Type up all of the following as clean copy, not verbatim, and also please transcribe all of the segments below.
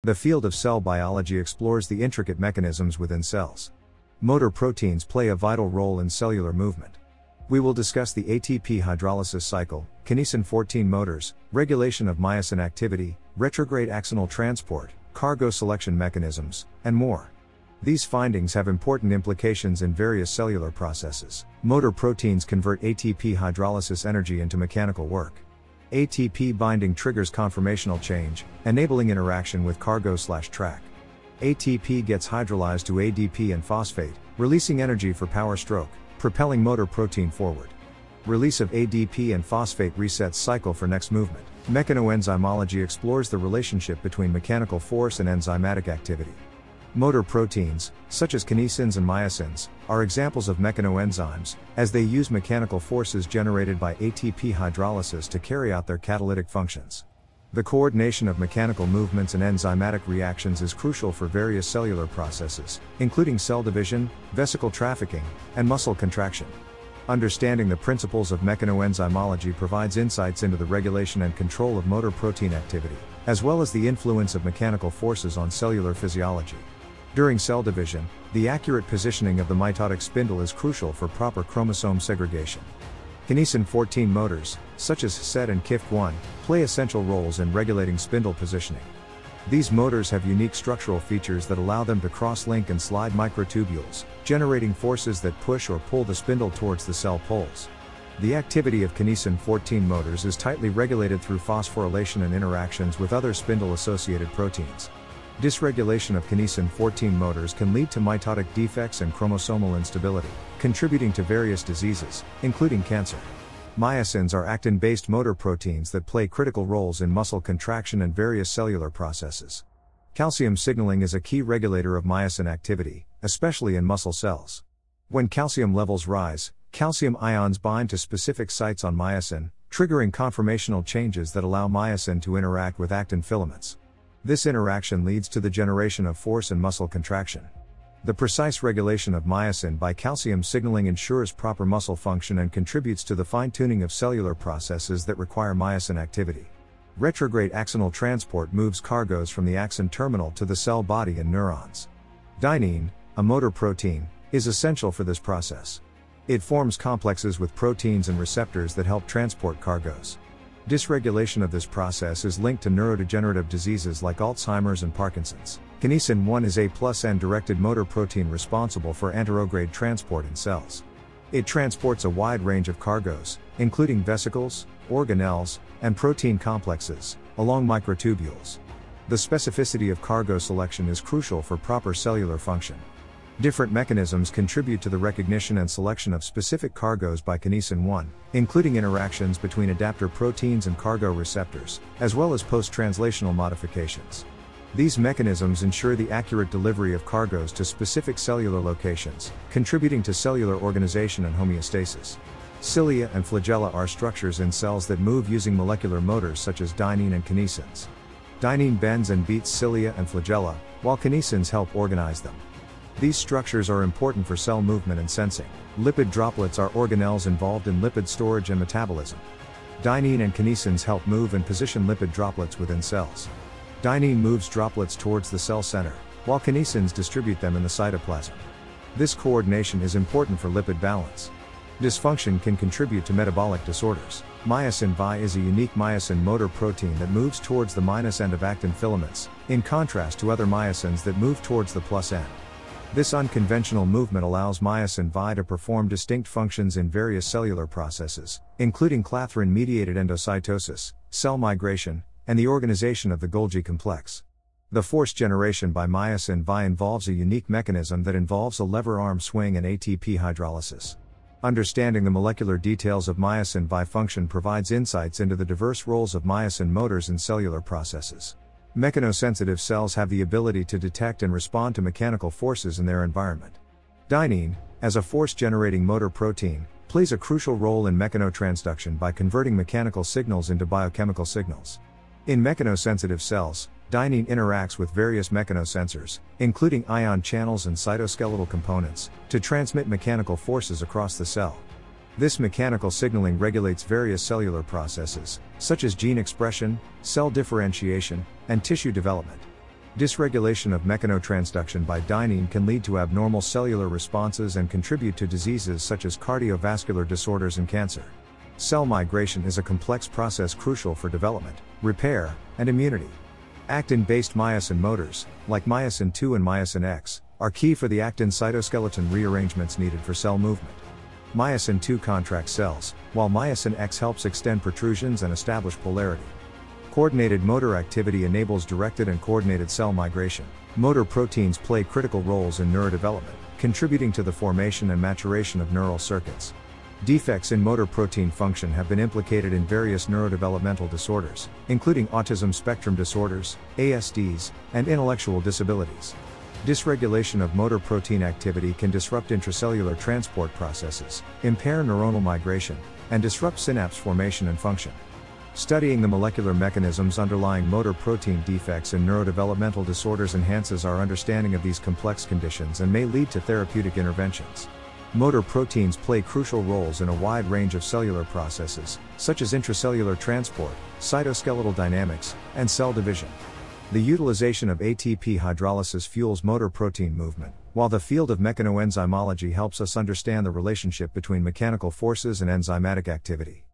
The field of cell biology explores the intricate mechanisms within cells. Motor proteins play a vital role in cellular movement. We will discuss the ATP hydrolysis cycle, kinesin 14 motors, regulation of myosin activity, retrograde axonal transport, cargo selection mechanisms, and more. These findings have important implications in various cellular processes. Motor proteins convert ATP hydrolysis energy into mechanical work. ATP binding triggers conformational change, enabling interaction with cargo/track. ATP gets hydrolyzed to ADP and phosphate, releasing energy for power stroke, propelling motor protein forward. Release of ADP and phosphate resets cycle for next movement. Mechanoenzymology explores the relationship between mechanical force and enzymatic activity. Motor proteins, such as kinesins and myosins, are examples of mechanoenzymes, as they use mechanical forces generated by ATP hydrolysis to carry out their catalytic functions. The coordination of mechanical movements and enzymatic reactions is crucial for various cellular processes, including cell division, vesicle trafficking, and muscle contraction. Understanding the principles of mechanoenzymology provides insights into the regulation and control of motor protein activity, as well as the influence of mechanical forces on cellular physiology. During cell division, the accurate positioning of the mitotic spindle is crucial for proper chromosome segregation. Kinesin 14 motors, such as HSET and KIF1, play essential roles in regulating spindle positioning. These motors have unique structural features that allow them to cross-link and slide microtubules, generating forces that push or pull the spindle towards the cell poles. The activity of kinesin 14 motors is tightly regulated through phosphorylation and interactions with other spindle-associated proteins. Dysregulation of kinesin 14 motors can lead to mitotic defects and chromosomal instability, contributing to various diseases, including cancer. Myosins are actin-based motor proteins that play critical roles in muscle contraction and various cellular processes. Calcium signaling is a key regulator of myosin activity, especially in muscle cells. When calcium levels rise, calcium ions bind to specific sites on myosin, triggering conformational changes that allow myosin to interact with actin filaments. This interaction leads to the generation of force and muscle contraction. The precise regulation of myosin by calcium signaling ensures proper muscle function and contributes to the fine-tuning of cellular processes that require myosin activity. Retrograde axonal transport moves cargoes from the axon terminal to the cell body and neurons. Dynein, a motor protein, is essential for this process. It forms complexes with proteins and receptors that help transport cargoes. Dysregulation of this process is linked to neurodegenerative diseases like Alzheimer's and Parkinson's. Kinesin 1 is a +N-directed motor protein responsible for anterograde transport in cells. It transports a wide range of cargoes, including vesicles, organelles, and protein complexes, along microtubules. The specificity of cargo selection is crucial for proper cellular function. Different mechanisms contribute to the recognition and selection of specific cargoes by kinesin 1, including interactions between adapter proteins and cargo receptors, as well as post-translational modifications. These mechanisms ensure the accurate delivery of cargoes to specific cellular locations, contributing to cellular organization and homeostasis. Cilia and flagella are structures in cells that move using molecular motors such as dynein and kinesins. Dynein bends and beats cilia and flagella, while kinesins help organize them. These structures are important for cell movement and sensing. Lipid droplets are organelles involved in lipid storage and metabolism. Dynein and kinesins help move and position lipid droplets within cells. Dynein moves droplets towards the cell center, while kinesins distribute them in the cytoplasm. This coordination is important for lipid balance. Dysfunction can contribute to metabolic disorders. Myosin V is a unique myosin motor protein that moves towards the minus end of actin filaments, in contrast to other myosins that move towards the plus end. This unconventional movement allows myosin V to perform distinct functions in various cellular processes, including clathrin-mediated endocytosis, cell migration, and the organization of the Golgi complex. The force generation by myosin V involves a unique mechanism that involves a lever arm swing and ATP hydrolysis. Understanding the molecular details of myosin V function provides insights into the diverse roles of myosin motors in cellular processes. Mechanosensitive cells have the ability to detect and respond to mechanical forces in their environment. Dynein, as a force-generating motor protein, plays a crucial role in mechanotransduction by converting mechanical signals into biochemical signals. In mechanosensitive cells, dynein interacts with various mechanosensors, including ion channels and cytoskeletal components, to transmit mechanical forces across the cell. This mechanical signaling regulates various cellular processes, such as gene expression, cell differentiation, and tissue development. Dysregulation of mechanotransduction by dynein can lead to abnormal cellular responses and contribute to diseases such as cardiovascular disorders and cancer. Cell migration is a complex process crucial for development, repair, and immunity. Actin-based myosin motors, like myosin II and myosin X, are key for the actin cytoskeleton rearrangements needed for cell movement. Myosin II contracts cells, while myosin X helps extend protrusions and establish polarity. Coordinated motor activity enables directed and coordinated cell migration. Motor proteins play critical roles in neurodevelopment, contributing to the formation and maturation of neural circuits. Defects in motor protein function have been implicated in various neurodevelopmental disorders, including autism spectrum disorders, ASDs, and intellectual disabilities. Dysregulation of motor protein activity can disrupt intracellular transport processes, impair neuronal migration, and disrupt synapse formation and function. Studying the molecular mechanisms underlying motor protein defects in neurodevelopmental disorders enhances our understanding of these complex conditions and may lead to therapeutic interventions. Motor proteins play crucial roles in a wide range of cellular processes, such as intracellular transport, cytoskeletal dynamics, and cell division. The utilization of ATP hydrolysis fuels motor protein movement, while the field of mechanoenzymology helps us understand the relationship between mechanical forces and enzymatic activity.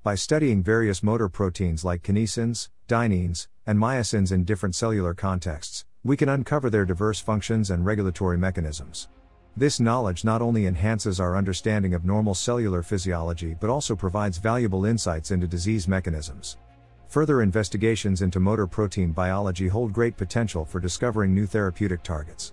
By studying various motor proteins like kinesins, dyneins, and myosins in different cellular contexts, we can uncover their diverse functions and regulatory mechanisms. This knowledge not only enhances our understanding of normal cellular physiology but also provides valuable insights into disease mechanisms. Further investigations into motor protein biology hold great potential for discovering new therapeutic targets.